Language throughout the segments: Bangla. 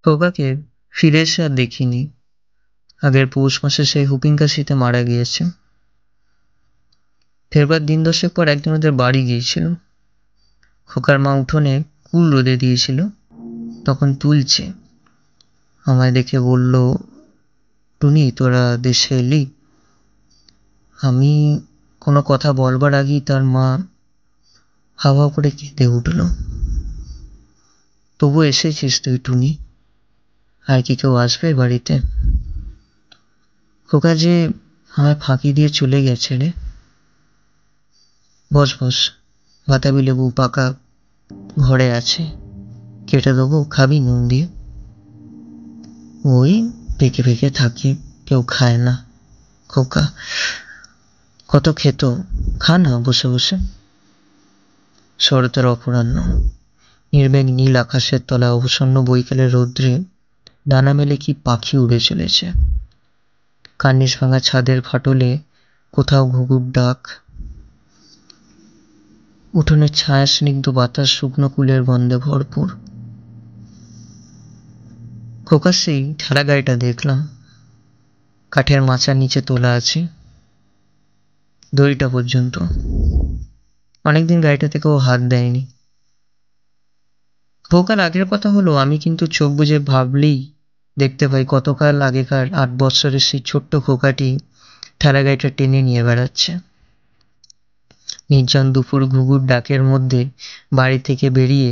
খোকাকে ফিরে এসে আর দেখিনি। আগের পৌষ মাসে সেই হুপিং কাশিতে মারা গিয়েছে। ফেরবার দিন দশেক পর একদিন ওদের বাড়ি গিয়েছিল। খোকার মা উঠোনে কুল রোদে দিয়েছিল, তখন তুলছে। আমায় দেখে বলল, টুনি তোরা দেশে এলি? আমি কোনো কথা বলবার আগেই তার মা হাওয়া করে কেঁদে উঠল। তবু এসেছিস তুই টুনি, আর কি কেউ আসবে বাড়িতে? খোকা যে আমায় ফাঁকি দিয়ে চলে গেছে রে। বস বস, বাতাবি লেবু পাকা ঘরে আছে, কেটে দেবো, খাবি নুন দিয়ে? ওই পেকে পেকে থাকে, কেউ খায় না। খোকা কত খেত, খা না বসে বসে। শরতের অপরাহ্ন, নির্মেঘ নীল আকাশের তলায় অবসন্ন বৈকালের রৌদ্রে ডানা মেলে কি পাখি উড়ে চলেছে। কার্নিশ ভাঙা ছাদের ফাটলে কোথাও ঘুঘুর ডাক, উঠোনের ছায়া স্নিগ্ধ বাতাস শুকনো কুলের গন্ধে ভরপুর। খোকার সেই ঠেলা গাড়িটা দেখলাম, কাঠের মাচার নিচে তোলা আছে, দড়িটা পর্যন্ত। অনেকদিন গাড়িটা থেকে ও হাত দেয়নি। খোকার আগের কথা হলো, আমি কিন্তু চোখ বুজে ভাবলেই দেখতে পাই কতকাল আগেকার 8 বৎসরের সেই ছোট্ট খোকাটি ঠেলা গাড়িটা টেনে নিয়ে বেড়াচ্ছে। নির্জন দুপুর ঘুঘুর ডাকের মধ্যে বাড়ি থেকে বেরিয়ে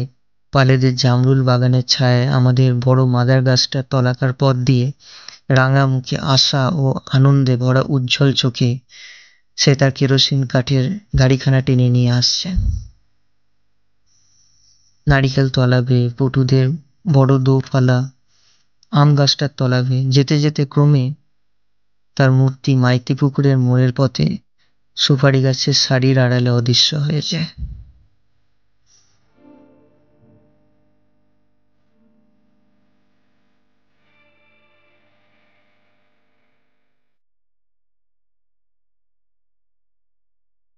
পালেদের জামরুল বাগানের ছায়ায় আমাদের বড় মাদার গাছটার তলাকার পথ দিয়ে রাঙা মুখে আশা ও আনন্দে ভরা উজ্জ্বল চোখে সে তার কেরোসিন কাঠের গাড়িখানা টেনে নিয়ে আসছে। নারিকেল তলাবে, পটুদের বড় দোফালা আম গাছটার তলাবে, যেতে যেতে ক্রমে তার মূর্তি মাইতি পুকুরের মোড়ের পথে সুপারি গাছের সারির আড়ালে অদৃশ্য হয়ে যায়।